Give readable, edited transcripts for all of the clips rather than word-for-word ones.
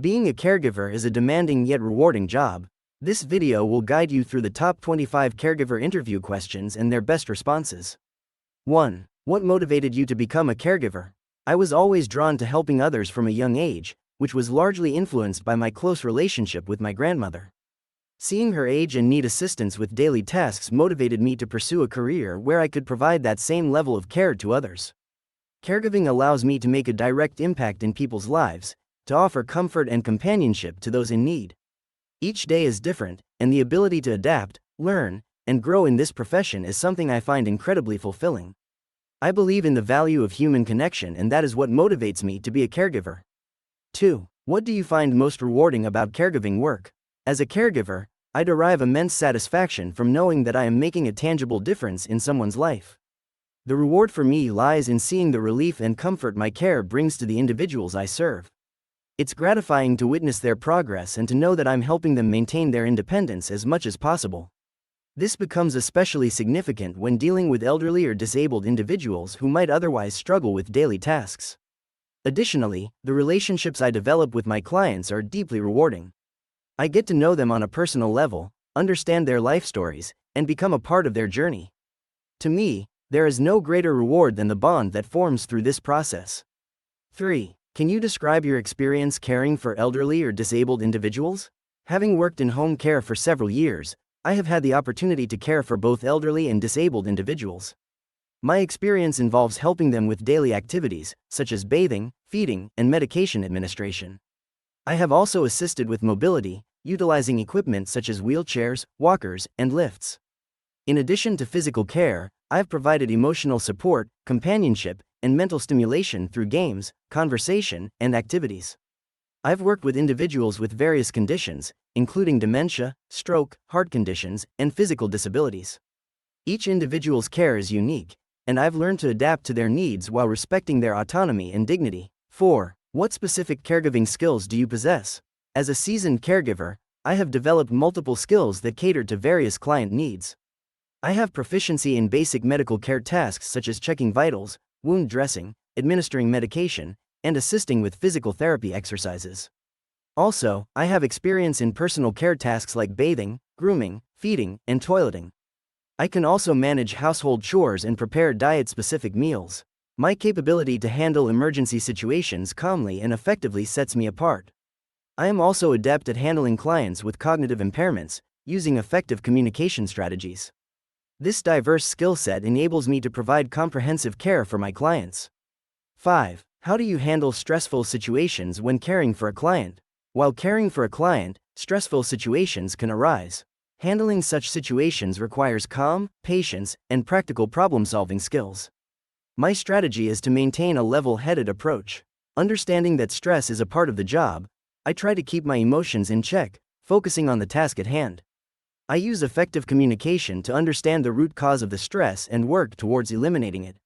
Being a caregiver is a demanding yet rewarding job. This video will guide you through the top 25 caregiver interview questions and their best responses. 1. What motivated you to become a caregiver? I was always drawn to helping others from a young age, which was largely influenced by my close relationship with my grandmother. Seeing her age and need assistance with daily tasks motivated me to pursue a career where I could provide that same level of care to others. Caregiving allows me to make a direct impact in people's lives, to offer comfort and companionship to those in need. Each day is different, and the ability to adapt, learn, and grow in this profession is something I find incredibly fulfilling. I believe in the value of human connection, and that is what motivates me to be a caregiver. 2. What do you find most rewarding about caregiving work? As a caregiver, I derive immense satisfaction from knowing that I am making a tangible difference in someone's life. The reward for me lies in seeing the relief and comfort my care brings to the individuals I serve. It's gratifying to witness their progress and to know that I'm helping them maintain their independence as much as possible. This becomes especially significant when dealing with elderly or disabled individuals who might otherwise struggle with daily tasks. Additionally, the relationships I develop with my clients are deeply rewarding. I get to know them on a personal level, understand their life stories, and become a part of their journey. To me, there is no greater reward than the bond that forms through this process. 3. Can you describe your experience caring for elderly or disabled individuals? Having worked in home care for several years, I have had the opportunity to care for both elderly and disabled individuals. My experience involves helping them with daily activities, such as bathing, feeding, and medication administration. I have also assisted with mobility, utilizing equipment such as wheelchairs, walkers, and lifts. In addition to physical care, I've provided emotional support, companionship, and mental stimulation through games, conversation, and activities. I've worked with individuals with various conditions, including dementia, stroke, heart conditions, and physical disabilities. Each individual's care is unique, and I've learned to adapt to their needs while respecting their autonomy and dignity. 4. What specific caregiving skills do you possess? As a seasoned caregiver, I have developed multiple skills that cater to various client needs. I have proficiency in basic medical care tasks such as checking vitals, wound dressing, administering medication, and assisting with physical therapy exercises. Also, I have experience in personal care tasks like bathing, grooming, feeding, and toileting. I can also manage household chores and prepare diet-specific meals. My capability to handle emergency situations calmly and effectively sets me apart. I am also adept at handling clients with cognitive impairments, using effective communication strategies. This diverse skill set enables me to provide comprehensive care for my clients. 5. How do you handle stressful situations when caring for a client? While caring for a client, stressful situations can arise. Handling such situations requires calm, patience, and practical problem-solving skills. My strategy is to maintain a level-headed approach. Understanding that stress is a part of the job, I try to keep my emotions in check, focusing on the task at hand. I use effective communication to understand the root cause of the stress and work towards eliminating it.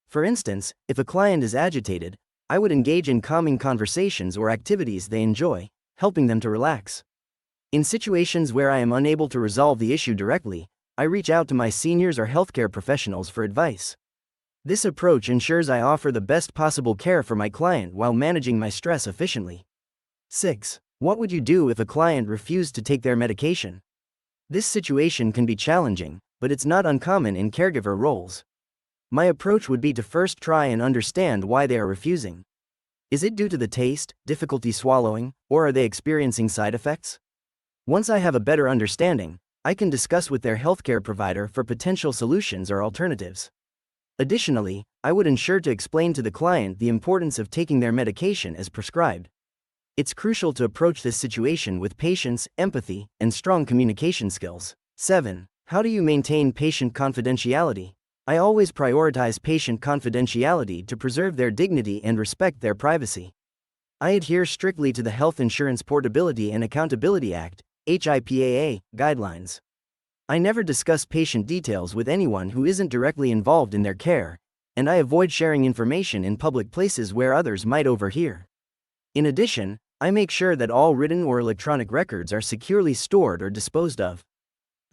For instance, if a client is agitated, I would engage in calming conversations or activities they enjoy, helping them to relax. In situations where I am unable to resolve the issue directly, I reach out to my seniors or healthcare professionals for advice. This approach ensures I offer the best possible care for my client while managing my stress efficiently. 6. What would you do if a client refused to take their medication? This situation can be challenging, but it's not uncommon in caregiver roles. My approach would be to first try and understand why they are refusing. Is it due to the taste, difficulty swallowing, or are they experiencing side effects? Once I have a better understanding, I can discuss with their healthcare provider for potential solutions or alternatives. Additionally, I would ensure to explain to the client the importance of taking their medication as prescribed. It's crucial to approach this situation with patience, empathy, and strong communication skills. 7. How do you maintain patient confidentiality? I always prioritize patient confidentiality to preserve their dignity and respect their privacy. I adhere strictly to the Health Insurance Portability and Accountability Act, HIPAA, guidelines. I never discuss patient details with anyone who isn't directly involved in their care, and I avoid sharing information in public places where others might overhear. In addition, I make sure that all written or electronic records are securely stored or disposed of.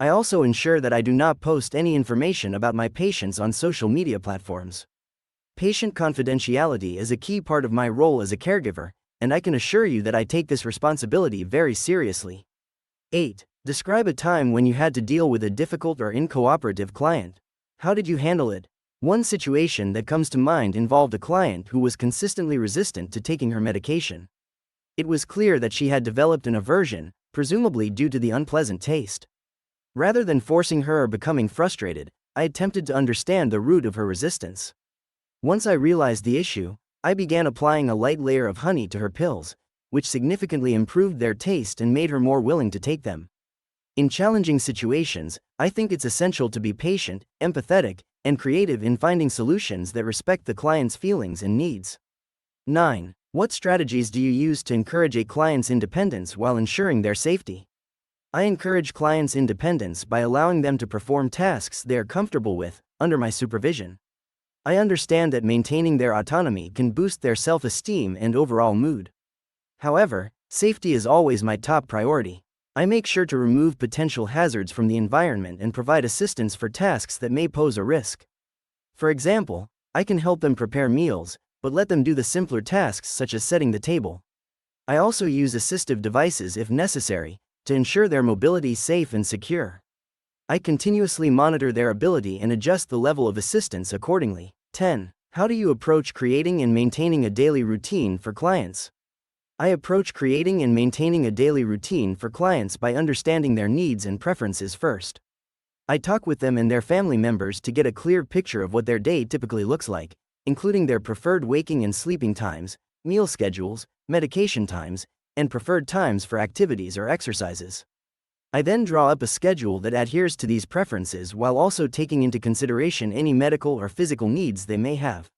I also ensure that I do not post any information about my patients on social media platforms. Patient confidentiality is a key part of my role as a caregiver, and I can assure you that I take this responsibility very seriously. 8. Describe a time when you had to deal with a difficult or uncooperative client. How did you handle it? One situation that comes to mind involved a client who was consistently resistant to taking her medication. It was clear that she had developed an aversion, presumably due to the unpleasant taste. Rather than forcing her or becoming frustrated, I attempted to understand the root of her resistance. Once I realized the issue, I began applying a light layer of honey to her pills, which significantly improved their taste and made her more willing to take them. In challenging situations, I think it's essential to be patient, empathetic, and creative in finding solutions that respect the client's feelings and needs. 9. What strategies do you use to encourage a client's independence while ensuring their safety? I encourage clients' independence by allowing them to perform tasks they are comfortable with, under my supervision. I understand that maintaining their autonomy can boost their self-esteem and overall mood. However, safety is always my top priority. I make sure to remove potential hazards from the environment and provide assistance for tasks that may pose a risk. For example, I can help them prepare meals, but let them do the simpler tasks such as setting the table. I also use assistive devices if necessary, to ensure their mobility is safe and secure. I continuously monitor their ability and adjust the level of assistance accordingly. 10. How do you approach creating and maintaining a daily routine for clients? I approach creating and maintaining a daily routine for clients by understanding their needs and preferences first. I talk with them and their family members to get a clear picture of what their day typically looks like, including their preferred waking and sleeping times, meal schedules, medication times, and preferred times for activities or exercises. I then draw up a schedule that adheres to these preferences while also taking into consideration any medical or physical needs they may have.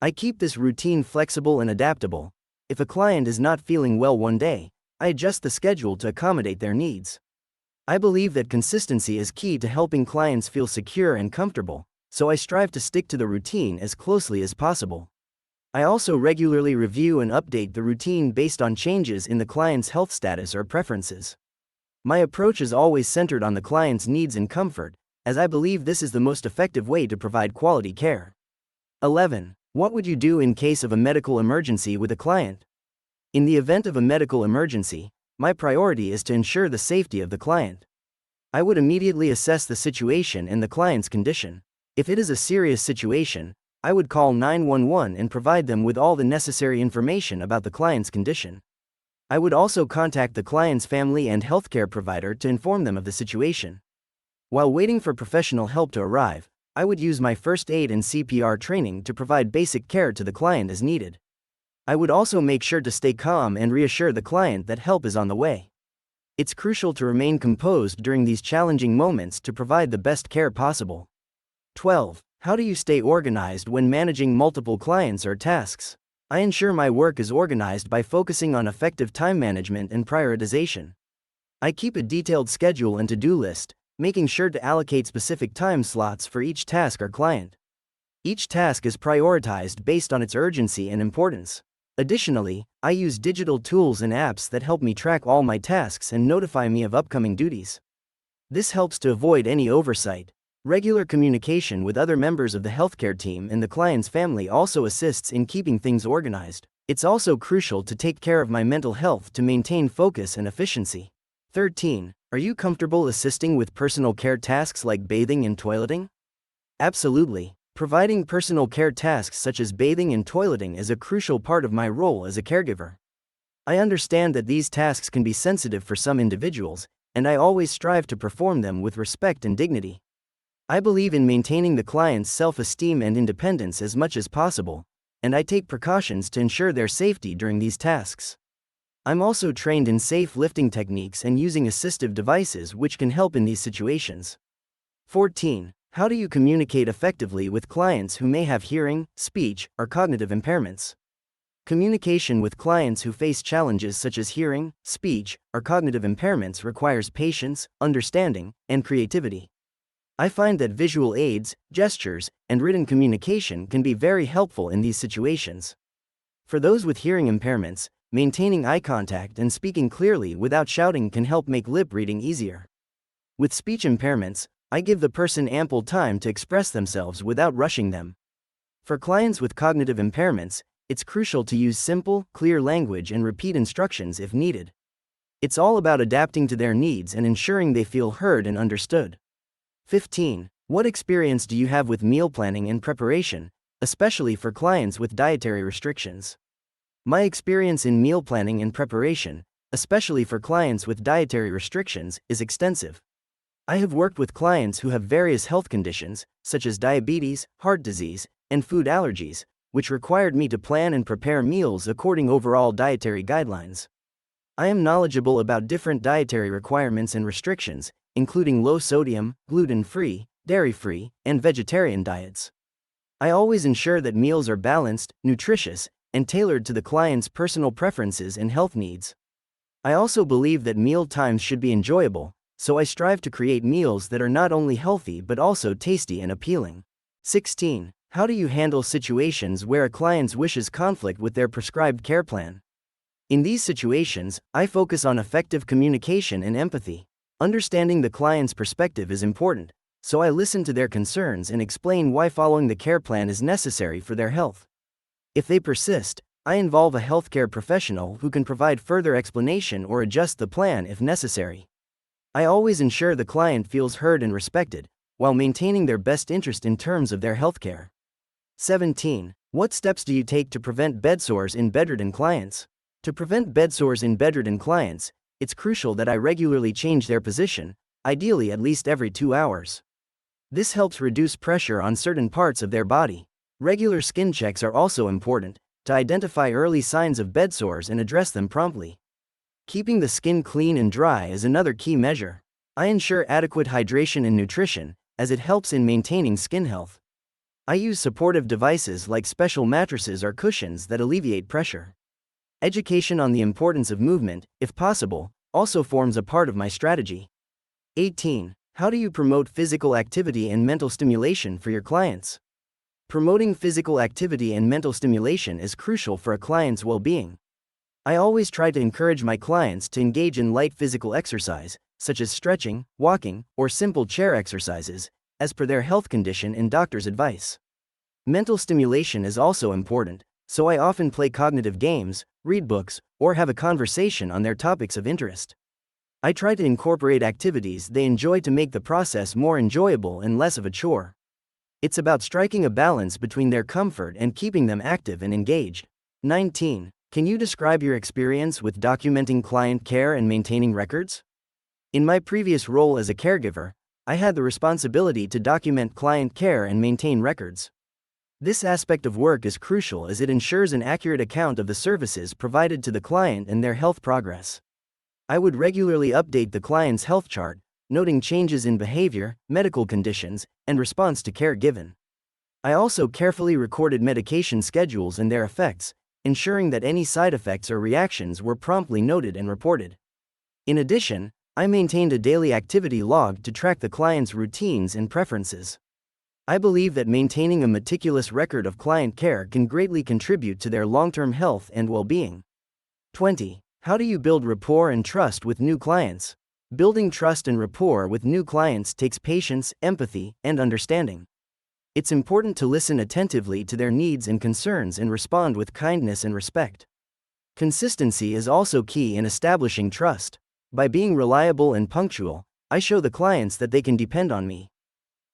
I keep this routine flexible and adaptable. If a client is not feeling well one day, I adjust the schedule to accommodate their needs. I believe that consistency is key to helping clients feel secure and comfortable, so I strive to stick to the routine as closely as possible. I also regularly review and update the routine based on changes in the client's health status or preferences. My approach is always centered on the client's needs and comfort, as I believe this is the most effective way to provide quality care. 11. What would you do in case of a medical emergency with a client? In the event of a medical emergency, my priority is to ensure the safety of the client. I would immediately assess the situation and the client's condition. If it is a serious situation, I would call 911 and provide them with all the necessary information about the client's condition. I would also contact the client's family and healthcare provider to inform them of the situation. While waiting for professional help to arrive, I would use my first aid and CPR training to provide basic care to the client as needed. I would also make sure to stay calm and reassure the client that help is on the way. It's crucial to remain composed during these challenging moments to provide the best care possible. 12. How do you stay organized when managing multiple clients or tasks? I ensure my work is organized by focusing on effective time management and prioritization. I keep a detailed schedule and to-do list, making sure to allocate specific time slots for each task or client. Each task is prioritized based on its urgency and importance. Additionally, I use digital tools and apps that help me track all my tasks and notify me of upcoming duties. This helps to avoid any oversight. Regular communication with other members of the healthcare team and the client's family also assists in keeping things organized. It's also crucial to take care of my mental health to maintain focus and efficiency. 13. Are you comfortable assisting with personal care tasks like bathing and toileting? Absolutely. Providing personal care tasks such as bathing and toileting is a crucial part of my role as a caregiver. I understand that these tasks can be sensitive for some individuals, and I always strive to perform them with respect and dignity. I believe in maintaining the client's self-esteem and independence as much as possible, and I take precautions to ensure their safety during these tasks. I'm also trained in safe lifting techniques and using assistive devices which can help in these situations. 14. How do you communicate effectively with clients who may have hearing, speech, or cognitive impairments? Communication with clients who face challenges such as hearing, speech, or cognitive impairments requires patience, understanding, and creativity. I find that visual aids, gestures, and written communication can be very helpful in these situations. For those with hearing impairments, maintaining eye contact and speaking clearly without shouting can help make lip reading easier. With speech impairments, I give the person ample time to express themselves without rushing them. For clients with cognitive impairments, it's crucial to use simple, clear language and repeat instructions if needed. It's all about adapting to their needs and ensuring they feel heard and understood. 15. What experience do you have with meal planning and preparation, especially for clients with dietary restrictions? My experience in meal planning and preparation, especially for clients with dietary restrictions, is extensive. I have worked with clients who have various health conditions, such as diabetes, heart disease, and food allergies, which required me to plan and prepare meals according to overall dietary guidelines. I am knowledgeable about different dietary requirements and restrictions, including low sodium, gluten-free, dairy-free, and vegetarian diets. I always ensure that meals are balanced, nutritious, and tailored to the client's personal preferences and health needs. I also believe that meal times should be enjoyable, so I strive to create meals that are not only healthy but also tasty and appealing. 16. How do you handle situations where a client's wishes conflict with their prescribed care plan? In these situations, I focus on effective communication and empathy. Understanding the client's perspective is important, so I listen to their concerns and explain why following the care plan is necessary for their health. If they persist, I involve a healthcare professional who can provide further explanation or adjust the plan if necessary. I always ensure the client feels heard and respected, while maintaining their best interest in terms of their healthcare. 17. What steps do you take to prevent bedsores in bedridden clients? To prevent bedsores in bedridden clients, it's crucial that I regularly change their position, ideally at least every 2 hours. This helps reduce pressure on certain parts of their body. Regular skin checks are also important, to identify early signs of bedsores and address them promptly. Keeping the skin clean and dry is another key measure. I ensure adequate hydration and nutrition, as it helps in maintaining skin health. I use supportive devices like special mattresses or cushions that alleviate pressure. Education on the importance of movement, if possible, also forms a part of my strategy. 18. How do you promote physical activity and mental stimulation for your clients? Promoting physical activity and mental stimulation is crucial for a client's well-being. I always try to encourage my clients to engage in light physical exercise, such as stretching, walking, or simple chair exercises, as per their health condition and doctor's advice. Mental stimulation is also important, so I often play cognitive games, read books, or have a conversation on their topics of interest. I try to incorporate activities they enjoy to make the process more enjoyable and less of a chore. It's about striking a balance between their comfort and keeping them active and engaged. 19. Can you describe your experience with documenting client care and maintaining records? In my previous role as a caregiver, I had the responsibility to document client care and maintain records. This aspect of work is crucial as it ensures an accurate account of the services provided to the client and their health progress. I would regularly update the client's health chart, noting changes in behavior, medical conditions, and response to care given. I also carefully recorded medication schedules and their effects, ensuring that any side effects or reactions were promptly noted and reported. In addition, I maintained a daily activity log to track the client's routines and preferences. I believe that maintaining a meticulous record of client care can greatly contribute to their long-term health and well-being. 20. How do you build rapport and trust with new clients? Building trust and rapport with new clients takes patience, empathy, and understanding. It's important to listen attentively to their needs and concerns and respond with kindness and respect. Consistency is also key in establishing trust. By being reliable and punctual, I show the clients that they can depend on me.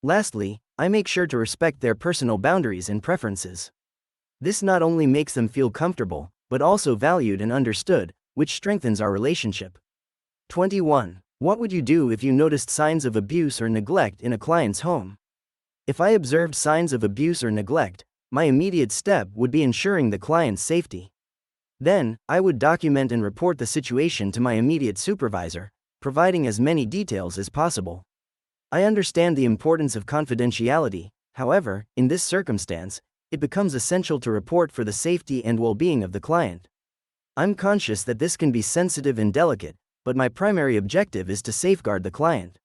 Lastly, I make sure to respect their personal boundaries and preferences. This not only makes them feel comfortable, but also valued and understood, which strengthens our relationship. 21. What would you do if you noticed signs of abuse or neglect in a client's home? If I observed signs of abuse or neglect, my immediate step would be ensuring the client's safety. Then, I would document and report the situation to my immediate supervisor, providing as many details as possible. I understand the importance of confidentiality, however, in this circumstance, it becomes essential to report for the safety and well-being of the client. I'm conscious that this can be sensitive and delicate, but my primary objective is to safeguard the client.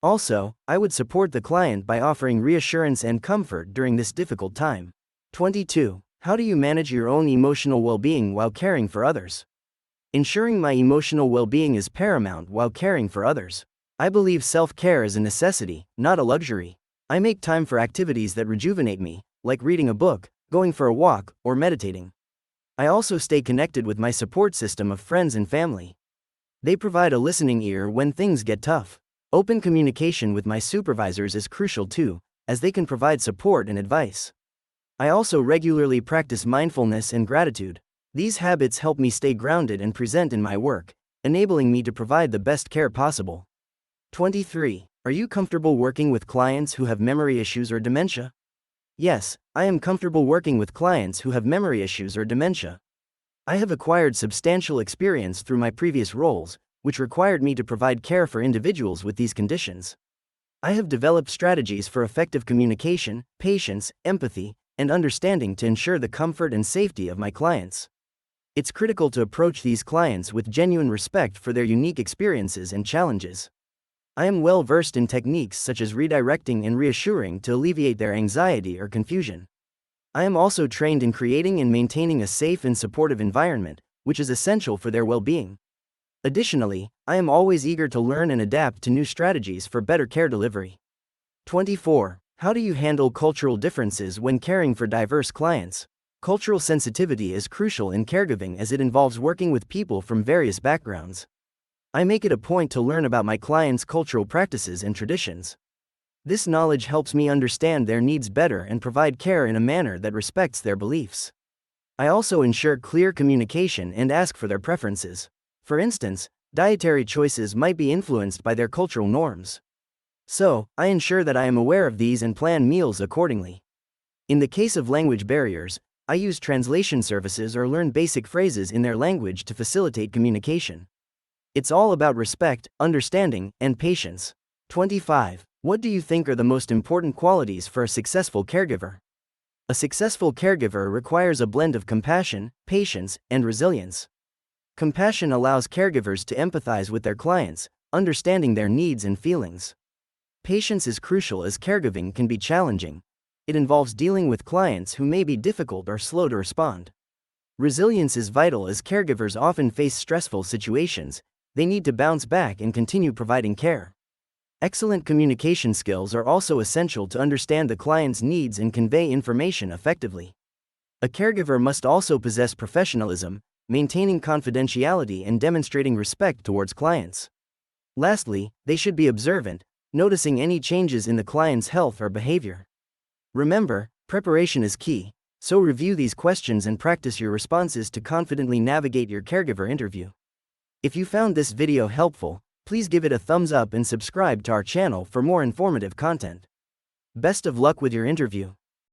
Also, I would support the client by offering reassurance and comfort during this difficult time. 22. How do you manage your own emotional well-being while caring for others? Ensuring my emotional well-being is paramount while caring for others. I believe self-care is a necessity, not a luxury. I make time for activities that rejuvenate me, like reading a book, going for a walk, or meditating. I also stay connected with my support system of friends and family. They provide a listening ear when things get tough. Open communication with my supervisors is crucial too, as they can provide support and advice. I also regularly practice mindfulness and gratitude. These habits help me stay grounded and present in my work, enabling me to provide the best care possible. 23. Are you comfortable working with clients who have memory issues or dementia? Yes, I am comfortable working with clients who have memory issues or dementia. I have acquired substantial experience through my previous roles, which required me to provide care for individuals with these conditions. I have developed strategies for effective communication, patience, empathy, and understanding to ensure the comfort and safety of my clients. It's critical to approach these clients with genuine respect for their unique experiences and challenges. I am well versed in techniques such as redirecting and reassuring to alleviate their anxiety or confusion. I am also trained in creating and maintaining a safe and supportive environment, which is essential for their well-being. Additionally, I am always eager to learn and adapt to new strategies for better care delivery. 24. How do you handle cultural differences when caring for diverse clients? Cultural sensitivity is crucial in caregiving as it involves working with people from various backgrounds. I make it a point to learn about my clients' cultural practices and traditions. This knowledge helps me understand their needs better and provide care in a manner that respects their beliefs. I also ensure clear communication and ask for their preferences. For instance, dietary choices might be influenced by their cultural norms. So, I ensure that I am aware of these and plan meals accordingly. In the case of language barriers, I use translation services or learn basic phrases in their language to facilitate communication. It's all about respect, understanding, and patience. 25. What do you think are the most important qualities for a successful caregiver? A successful caregiver requires a blend of compassion, patience, and resilience. Compassion allows caregivers to empathize with their clients, understanding their needs and feelings. Patience is crucial as caregiving can be challenging. It involves dealing with clients who may be difficult or slow to respond. Resilience is vital as caregivers often face stressful situations. They need to bounce back and continue providing care. Excellent communication skills are also essential to understand the client's needs and convey information effectively. A caregiver must also possess professionalism, maintaining confidentiality and demonstrating respect towards clients. Lastly, they should be observant, noticing any changes in the client's health or behavior. Remember, preparation is key, so review these questions and practice your responses to confidently navigate your caregiver interview. If you found this video helpful, please give it a thumbs up and subscribe to our channel for more informative content. Best of luck with your interview.